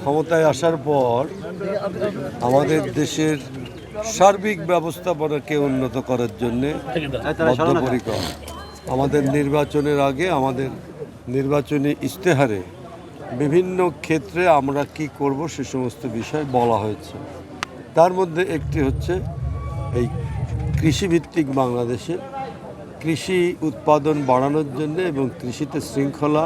ক্ষমতায় আসার পর আমাদের দেশের সার্বিক ব্যবস্থাপনাকে উন্নত করার জন্যে বদ্ধপরিকর। আমাদের নির্বাচনের আগে আমাদের নির্বাচনী ইশতেহারে বিভিন্ন ক্ষেত্রে আমরা কি করব সে সমস্ত বিষয় বলা হয়েছে। তার মধ্যে একটি হচ্ছে এই কৃষিভিত্তিক বাংলাদেশে কৃষি উৎপাদন বাড়ানোর জন্য এবং কৃষিতে শৃঙ্খলা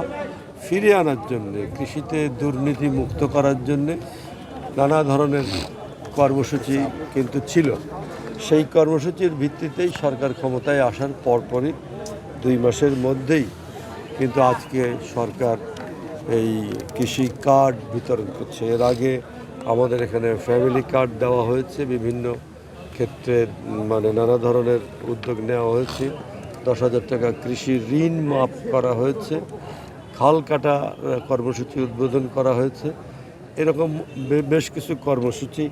ফিরিয়ে আনার জন্যে, কৃষিতে দুর্নীতি মুক্ত করার জন্যে নানা ধরনের কর্মসূচি কিন্তু ছিল। সেই কর্মসূচির ভিত্তিতেই সরকার ক্ষমতায় আসার পরপরই 2 মাসের মধ্যেই কিন্তু আজকে সরকার এই কৃষি কার্ড বিতরণ করছে। এর আগে আমাদের এখানে ফ্যামিলি কার্ড দেওয়া হয়েছে, বিভিন্ন ক্ষেত্রে মানে নানা ধরনের উদ্যোগ নেওয়া হয়েছে। 10,000 টাকা কৃষি ঋণ মাফ করা হয়েছে, খাল কাটা কর্মসূচি উদ্বোধন করা হয়েছে। এরকম বেশ কিছু কর্মসূচি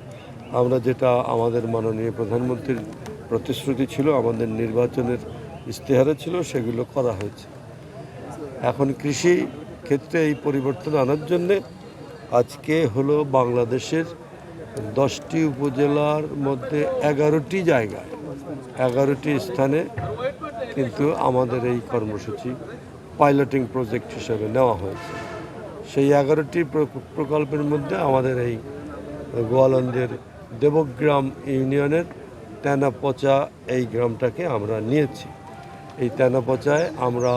আমরা, যেটা আমাদের মাননীয় প্রধানমন্ত্রীর প্রতিশ্রুতি ছিল, আমাদের নির্বাচনের ইশতেহারে ছিল, সেগুলো করা হয়েছে। এখন কৃষি ক্ষেত্রে এই পরিবর্তন আনার জন্যে আজকে হলো বাংলাদেশের 10টি উপজেলার মধ্যে 11টি জায়গায় 11টি স্থানে কিন্তু আমাদের এই কর্মসূচি পাইলটিং প্রজেক্ট হিসেবে নেওয়া হয়েছে। সেই 11টি প্রকল্পের মধ্যে আমাদের এই গোয়ালন্দের দেবগ্রাম ইউনিয়নের তেনাপচা এই গ্রামটাকে আমরা নিয়েছি। এই তেনাপচায় আমরা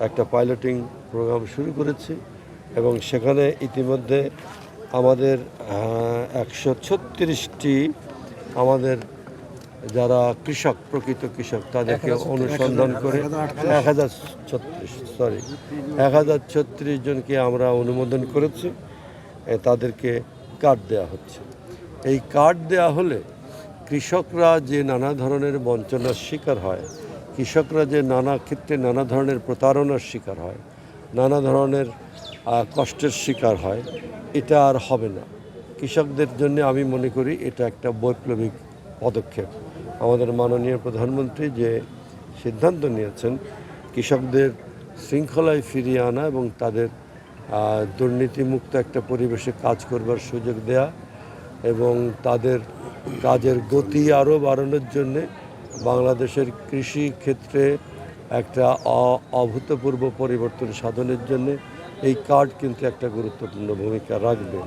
একটা পাইলটিং প্রোগ্রাম শুরু করেছি এবং সেখানে ইতিমধ্যে আমাদের 136টি আমাদের যারা কৃষক, প্রকৃত কৃষক, তাদেরকে অনুসন্ধান করে 1036 জনকে আমরা অনুমোদন করেছি। তাদেরকে কার্ড দেওয়া হচ্ছে। এই কার্ড দেওয়া হলে কৃষকরা যে নানা ধরনের বঞ্চনার শিকার হয়, কৃষকরা যে নানা ক্ষেত্রে নানা ধরনের প্রতারণার শিকার হয়, নানা ধরনের কষ্টের শিকার হয়, এটা আর হবে না। কৃষকদের জন্য আমি মনে করি এটা একটা বৈপ্লবিক পদক্ষেপ। আমাদের মাননীয় প্রধানমন্ত্রী যে সিদ্ধান্ত নিয়েছেন কৃষকদের শৃঙ্খলায় ফিরিয়ে আনা এবং তাদের দুর্নীতিমুক্ত একটা পরিবেশে কাজ করবার সুযোগ দেয়া এবং তাদের কাজের গতি আরও বাড়ানোর জন্যে বাংলাদেশের কৃষি ক্ষেত্রে একটা অভূতপূর্ব পরিবর্তন সাধনের জন্য এই কার্ড কিন্তু একটা গুরুত্বপূর্ণ ভূমিকা রাখবে।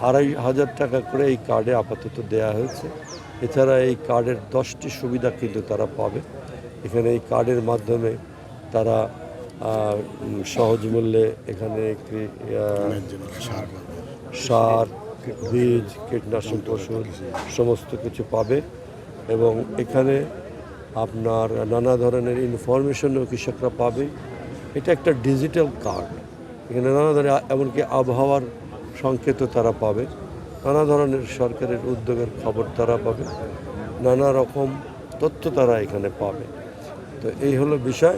2,500 টাকা করে এই কার্ডে আপাতত দেয়া হয়েছে। এছাড়া এই কার্ডের 10টি সুবিধা কিন্তু তারা পাবে। এখানে এই কার্ডের মাধ্যমে তারা সহজ মূল্যে এখানে সার, বীজ, কীটনাশক ওষুধ সমস্ত কিছু পাবে এবং এখানে আপনার নানা ধরনের ইনফরমেশনও কৃষকরা পাবে। এটা একটা ডিজিটাল কার্ড। এখানে নানা ধরনের এমনকি আবহাওয়ার সংকেতও তারা পাবে, নানা ধরনের সরকারের উদ্যোগের খবর তারা পাবে, নানা রকম তথ্য তারা এখানে পাবে। তো এই হলো বিষয়।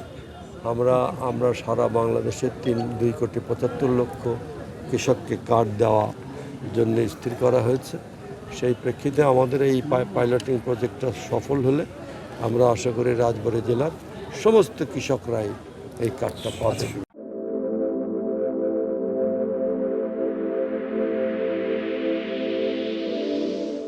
আমরা সারা বাংলাদেশের 2,75,00,000 কৃষককে কার্ড দেওয়া জন্য স্থির করা হয়েছে। সেই প্রেক্ষিতে আমাদের এই পাইলটিং প্রজেক্টটা সফল হলে আমরা আশা করি রাজবাড়ী জেলার সমস্ত কৃষকরাই এই কার্ডটা পাবে।